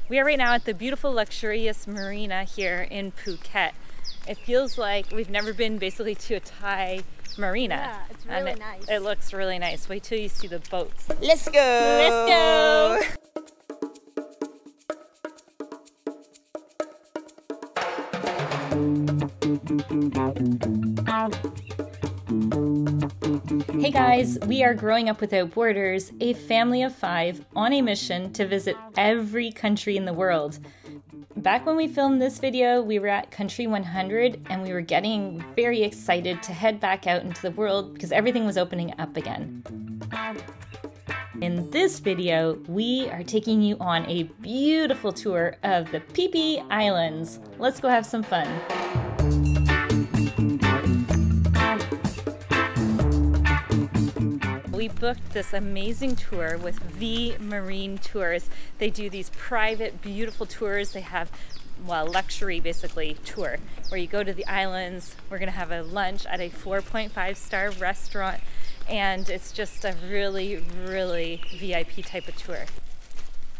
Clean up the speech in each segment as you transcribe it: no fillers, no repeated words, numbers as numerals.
We are right now at the beautiful, luxurious marina here in Phuket. It feels like we've never been basically to a Thai marina. Yeah, it's really nice. It looks really nice. Wait till you see the boats. Let's go! Let's go! Hey guys, we are Growing Up Without Borders, a family of 5 on a mission to visit every country in the world. Back when we filmed this video, we were at country 100 and we were getting very excited to head back out into the world because everything was opening up again. In this video, we are taking you on a beautiful tour of the Phi Phi Islands. Let's go have some fun. We booked this amazing tour with V Marine Tours. They do these private, beautiful tours. They have, well, luxury basically tour where you go to the islands. We're gonna have a lunch at a 4.5-star restaurant, and it's just a really, really VIP type of tour.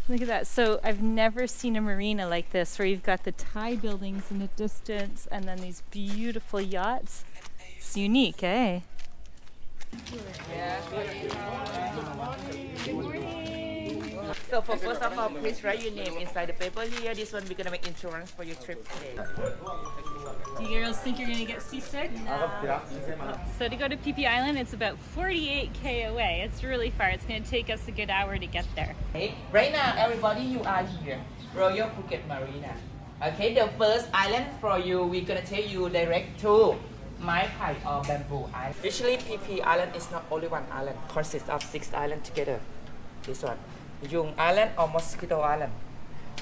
Look at that. So I've never seen a marina like this where you've got the Thai buildings in the distance and then these beautiful yachts. It's unique, eh? So for first of all, please write your name inside the paper here. This one we're gonna make insurance for your trip today. Do you girls think you're gonna get seasick? No. So to go to Phi Phi Island, it's about 48k away. It's really far. It's gonna take us a good hour to get there. Okay. Right now, everybody, you are here, Royal Phuket Marina. Okay, the first island for you, we're gonna take you direct to Mai Pai or Bamboo Island. Usually, Phi Phi Island is not only one island. Consists of 6 islands together. This one, Yung Island or Mosquito Island,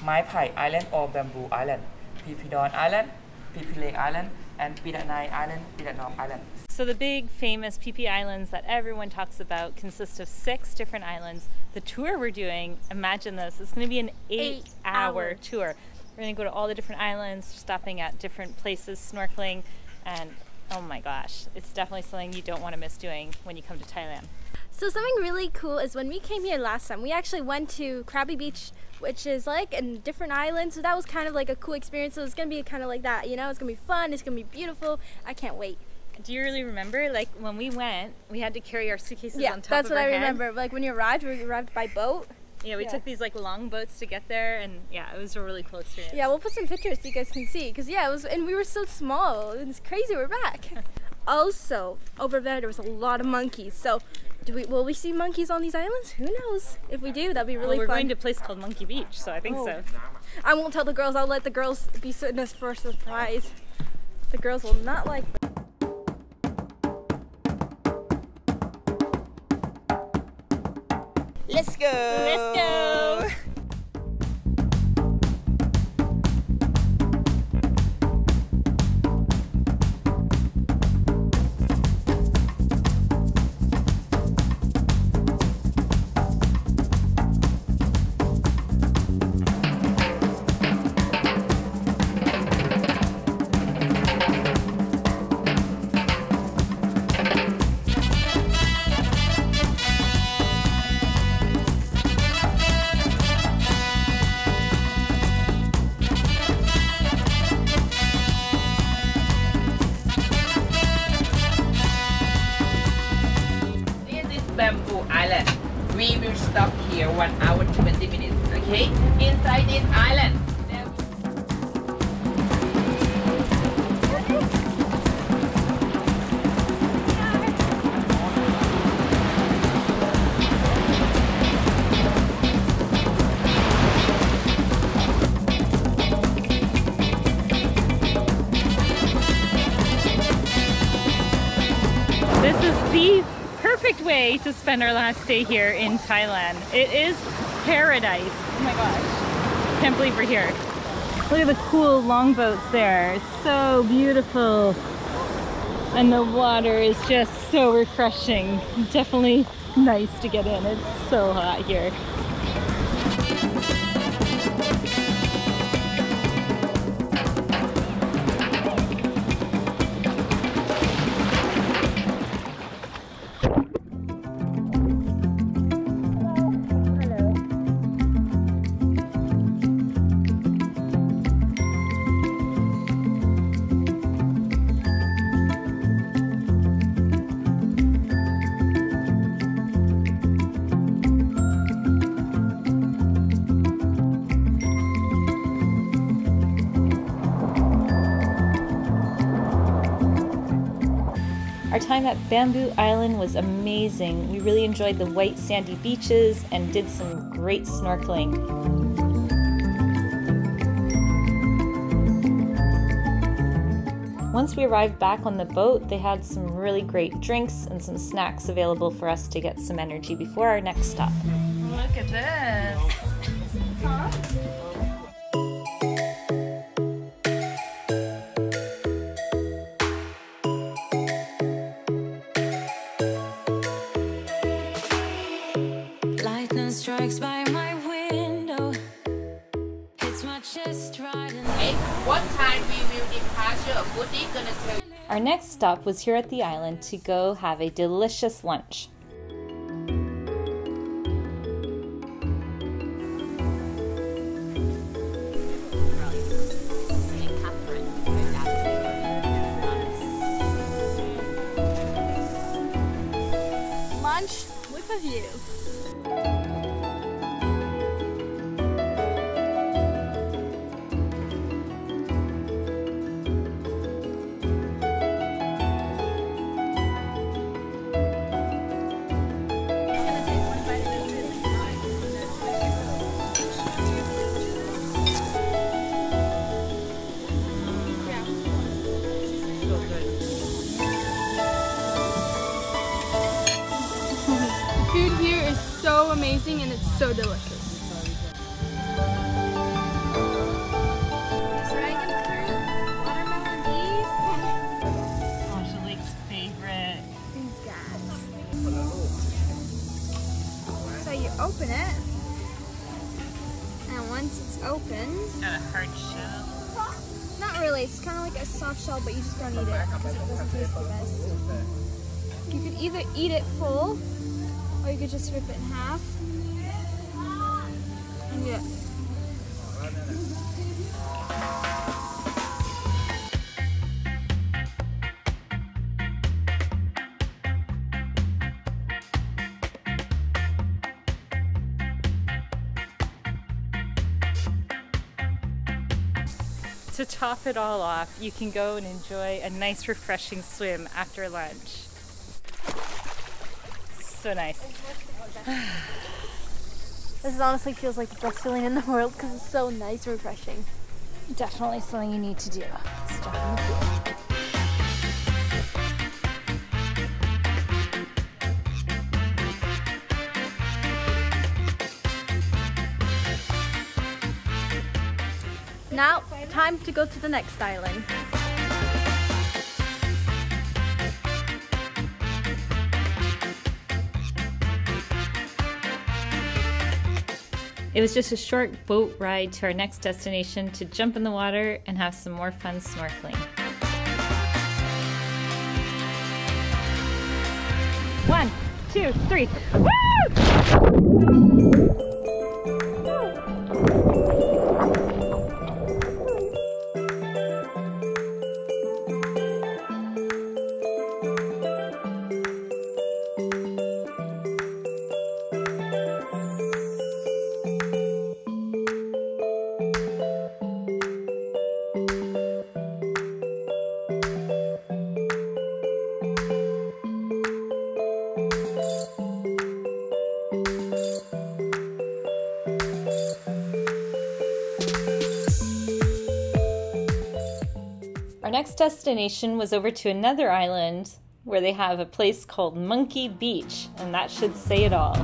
Mai Pai Island or Bamboo Island, Phi Phi Don Island, Phi Phi Leh Island, and Pidanai Island, Pidanong Island. So the big famous Phi Phi Islands that everyone talks about consist of 6 different islands. The tour we're doing, imagine this, it's going to be an 8-hour tour. We're going to go to all the different islands, stopping at different places, snorkeling, and oh my gosh, it's definitely something you don't want to miss doing when you come to Thailand. So something really cool is when we came here last time, we actually went to Krabi Beach, which is like a different island. So that was kind of like a cool experience. So it's going to be kind of like that, you know, it's going to be fun. It's going to be beautiful. I can't wait. Do you really remember, like when we went, we had to carry our suitcases on top of our head? Yeah, that's what I remember. Like when you arrived, we arrived by boat. Yeah, we took these like long boats to get there, and yeah, it was a really cool experience. Yeah, we'll put some pictures so you guys can see, because yeah, it was, and we were so small. It's crazy, we're back. Also, over there was a lot of monkeys. So, will we see monkeys on these islands? Who knows? If we do, that'd be really fun. We're going to a place called Monkey Beach, so I think so. I won't tell the girls. I'll let the girls be sitting us for a surprise. The girls will not like that. Let's go! Let's go! Bamboo Island. We will stop here 1 hour 20 minutes, okay? Inside this island. This is the perfect way to spend our last day here in Thailand. It is paradise. Oh my gosh. Can't believe we're here. Look at the cool longboats there. It's so beautiful. And the water is just so refreshing. Definitely nice to get in. It's so hot here. Our time at Bamboo Island was amazing. We really enjoyed the white sandy beaches and did some great snorkeling. Once we arrived back on the boat, they had some really great drinks and some snacks available for us to get some energy before our next stop. Look at this. Huh? Lightning strikes by my window. It's my chest right in Okay, what time we will departure? Goody gonna tell you. Our next stop was here at the island to go have a delicious lunch. Lunch with a view. Food here is so amazing and it's so delicious. Dragon fruit, watermelon bees. Oh, Shalique's favorite. These guys. So you open it, and once it's open, Got a hard shell. not really, it's kind of like a soft shell, but you just don't eat it because it doesn't taste the best. You could either eat it full, or you could just rip it in half. And yeah. To top it all off, you can go and enjoy a nice refreshing swim after lunch. So nice. This honestly feels like the best feeling in the world because it's so nice and refreshing. Definitely something you need to do. Stop in the pool. Now, time to go to the next island. It was just a short boat ride to our next destination to jump in the water and have some more fun snorkeling. 1, 2, 3. Woo! Our next destination was over to another island where they have a place called Monkey Beach, and that should say it all.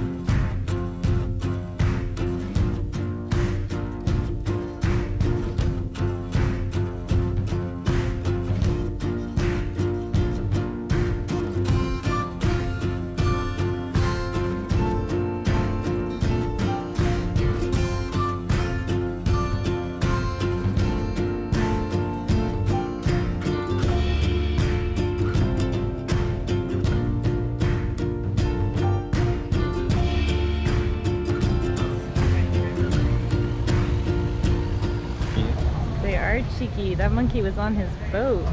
Cheeky, that monkey was on his boat.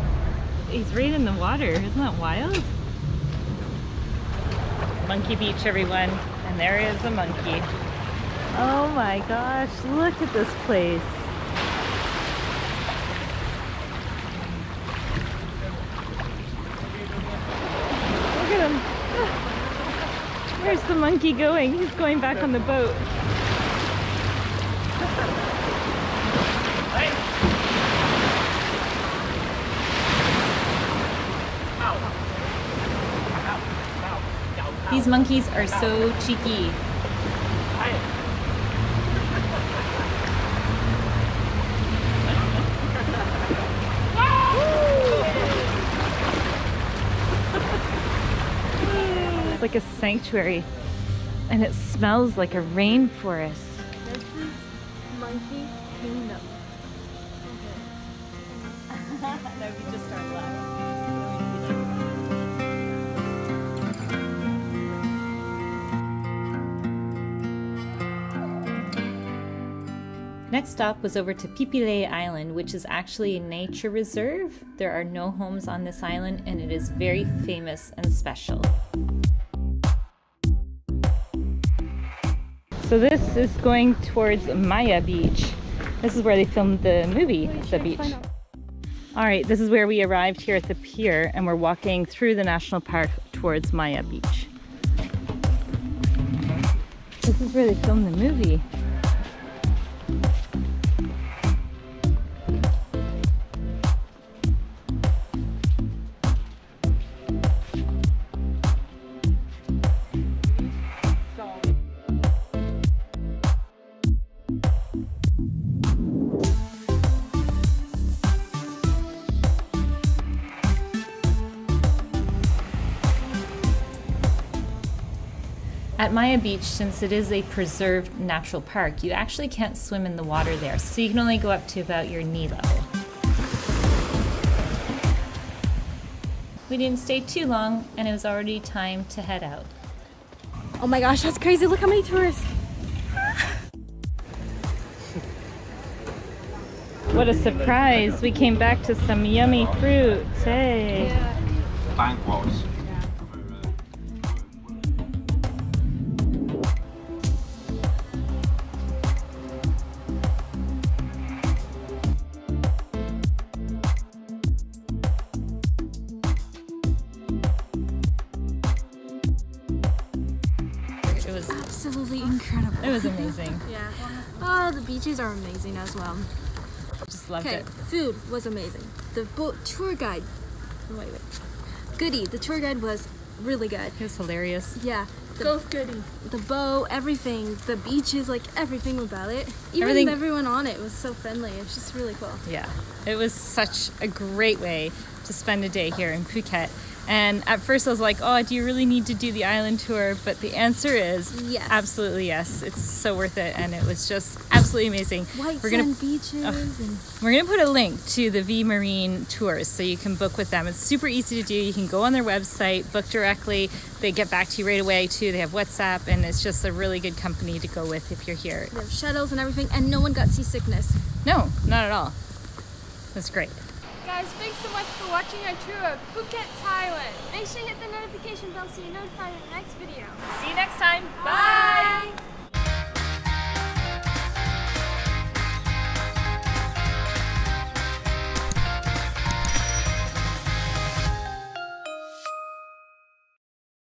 He's right in the water. Isn't that wild? Monkey Beach, everyone. And there is a monkey. Oh my gosh, look at this place. Where's the monkey going? He's going back on the boat. These monkeys are so cheeky. It's like a sanctuary, and it smells like a rainforest. This is Monkey Kingdom. No, we just started laughing. Next stop was over to Phi Phi Leh Island, which is actually a nature reserve. There are no homes on this island, and it is very famous and special. So this is going towards Maya Beach. This is where they filmed the movie, The Beach. All right, this is where we arrived here at the pier, and we're walking through the national park towards Maya Beach. This is where they filmed the movie. At Maya Beach, since it is a preserved natural park, you actually can't swim in the water there, so you can only go up to about your knee level. We didn't stay too long, and it was already time to head out. Oh my gosh, that's crazy. Look how many tourists. What a surprise! We came back to some yummy fruit. Hey! Banquos. It was Absolutely incredible. It was amazing. Yeah. Oh, the beaches are amazing as well. Just loved Okay, it. food was amazing. The boat tour guide. Wait. Goody. The tour guide was really good. It was hilarious. Yeah. Both goody. The boat, everything, the beaches, like everything about it. Even Everything- everyone on it was so friendly. It was just really cool. Yeah, it was such a great way to spend a day here in Phuket. And at first I was like, oh, do you really need to do the island tour? But the answer is Yes. absolutely yes. It's so worth it, and it was just absolutely amazing. White We're gonna sand beaches and We're gonna put a link to the V Marine tours so you can book with them. It's super easy to do. You can go on their website, book directly. They get back to you right away too. They have WhatsApp, and it's just a really good company to go with if you're here. they have shuttles and everything, and no one got seasickness. No, not at all. It was great. Guys, thanks so much for watching our tour of Phuket, Thailand. Make sure you hit the notification bell so you're notified in the next video. See you next time. Bye.